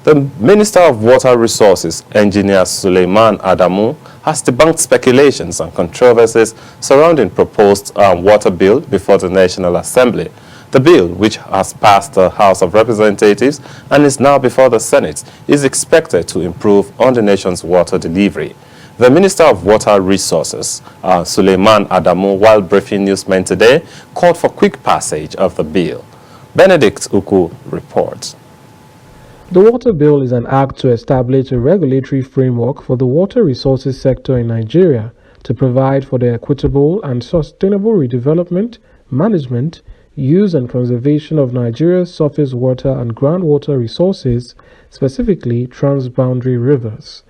The Minister of Water Resources, Engineer Suleiman Adamu, has debunked speculations and controversies surrounding proposed water bill before the National Assembly. The bill, which has passed the House of Representatives and is now before the Senate, is expected to improve on the nation's water delivery. The Minister of Water Resources, Suleiman Adamu, while briefing newsmen today, called for quick passage of the bill. Benedict Uku reports. The Water Bill is an act to establish a regulatory framework for the water resources sector in Nigeria to provide for the equitable and sustainable redevelopment, management, use and conservation of Nigeria's surface water and groundwater resources, specifically transboundary rivers.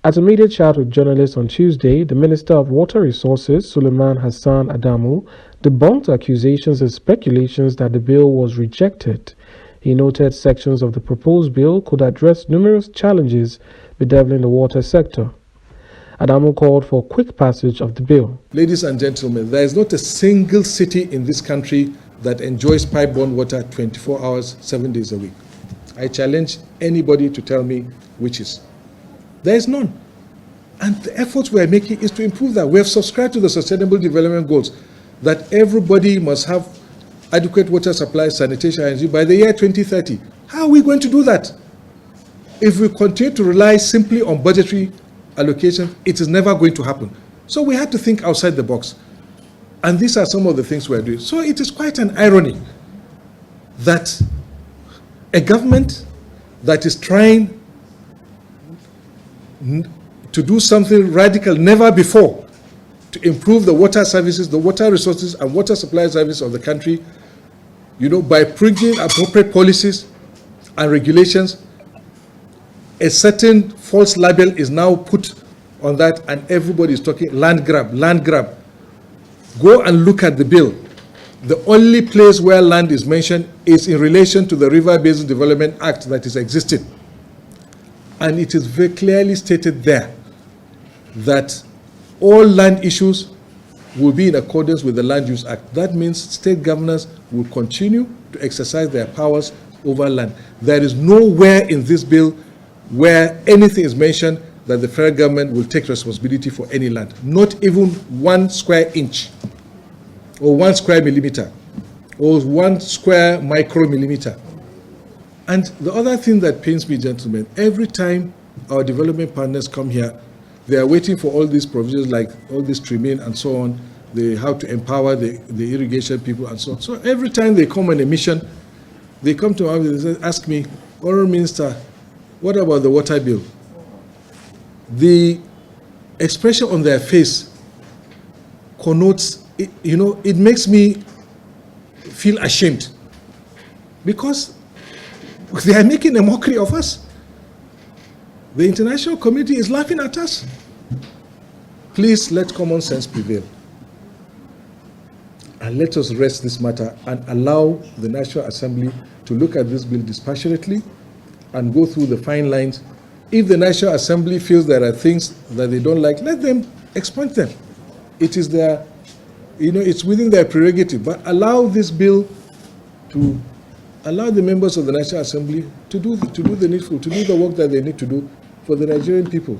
At a media chat with journalists on Tuesday, the Minister of Water Resources, Suleiman Hassan Adamu, debunked accusations and speculations that the bill was rejected. He noted sections of the proposed bill could address numerous challenges bedeviling the water sector. Adamu called for quick passage of the bill. Ladies and gentlemen, there is not a single city in this country that enjoys pipe-borne water 24 hours, 7 days a week. I challenge anybody to tell me which is. There is none. And the efforts we are making is to improve that. We have subscribed to the Sustainable Development Goals that everybody must have adequate water supply, sanitation, and energy by the year 2030. How are we going to do that? If we continue to rely simply on budgetary allocation, it is never going to happen. So we have to think outside the box. And these are some of the things we are doing. So it is quite an irony that a government that is trying to do something radical never before to improve the water services, the water resources and water supply service of the country, by bringing appropriate policies and regulations, a certain false label is now put on that and everybody is talking land grab, land grab. Go and look at the bill. The only place where land is mentioned is in relation to the River Basin Development Act that is existing. And it is very clearly stated there that all land issues will be in accordance with the Land Use Act. That means state governors will continue to exercise their powers over land. There is nowhere in this bill where anything is mentioned that the federal government will take responsibility for any land. Not even 1 square inch, or 1 square millimeter, or 1 square micromillimeter. And the other thing that pains me, gentlemen, every time our development partners come here, they are waiting for all these provisions like all this trimming and so on, how to empower the irrigation people and so on. So every time they come on a mission, they come to me and ask me, Honourable Minister, what about the water bill? The expression on their face connotes, it makes me feel ashamed because they are making a mockery of us. The international community is laughing at us. Please let common sense prevail. And let us rest this matter and allow the National Assembly to look at this bill dispassionately and go through the fine lines. If the National Assembly feels there are things that they don't like, let them expunge them. It is their, it's within their prerogative. But allow this bill to allow the members of the National Assembly to do the needful, to do the work that they need to do for the Nigerian people.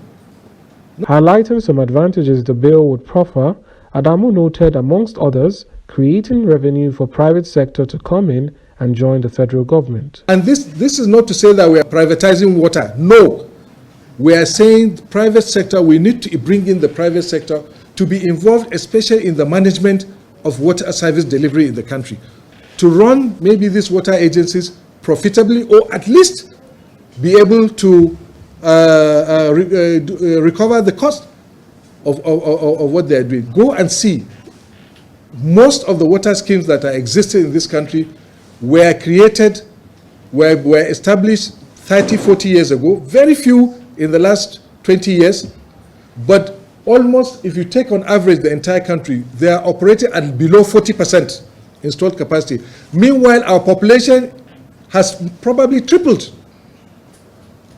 Highlighting some advantages the bill would proffer, Adamu noted, amongst others, creating revenue for private sector to come in and join the federal government. And this is not to say that we are privatizing water. No. We are saying the private sector, we need to bring in the private sector to be involved, especially in the management of water service delivery in the country, to run maybe these water agencies profitably, or at least be able to recover the cost of what they are doing. Go and see. Most of the water schemes that are existing in this country were created, were established 30, 40 years ago. Very few in the last 20 years. But almost, if you take on average the entire country, they are operating at below 40% installed capacity. Meanwhile, our population has probably tripled.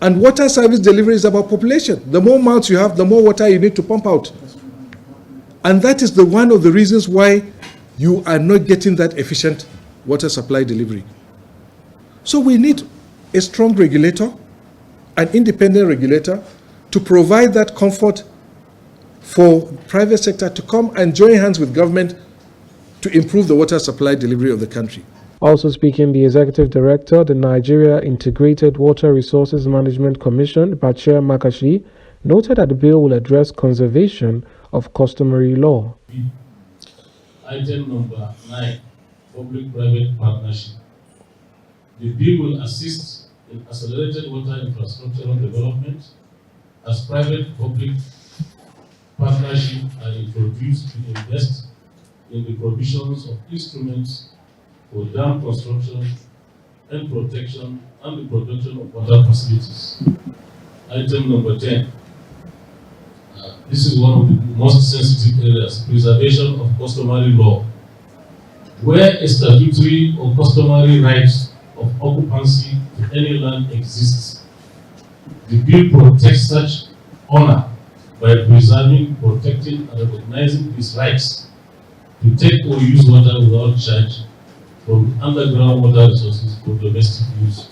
And water service delivery is about population. The more mouths you have, the more water you need to pump out. And that is one of the reasons why you are not getting that efficient water supply delivery. So we need a strong regulator an independent regulator to provide that comfort for private sector to come and join hands with government to improve the water supply delivery of the country. Also speaking, the Executive Director, the Nigeria Integrated Water Resources Management Commission, Bachir Makashi, noted that the bill will address conservation of customary law. Item number 9, public-private partnership. The bill will assist in accelerated water infrastructural development as private-public partnerships are introduced to invest in the provisions of instruments for dam construction and protection and the production of water facilities. Item number 10. This is one of the most sensitive areas, preservation of customary law. Where a statutory or customary right of occupancy to any land exists, the bill protects such owner by preserving, protecting, and recognizing his rights to take or use water without charge from underground water resources for domestic use.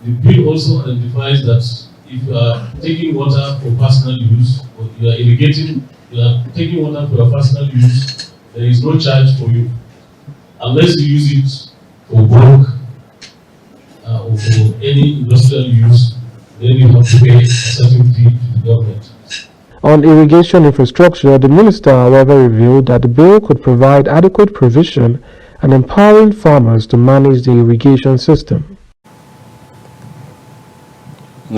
The bill also identifies that if you are taking water for personal use, or you are irrigating, you are taking water for your personal use, there is no charge for you. Unless you use it for work or for any industrial use, then you have to pay a certain fee to the government. On irrigation infrastructure, the minister, however, revealed that the bill could provide adequate provision and empowering farmers to manage the irrigation system.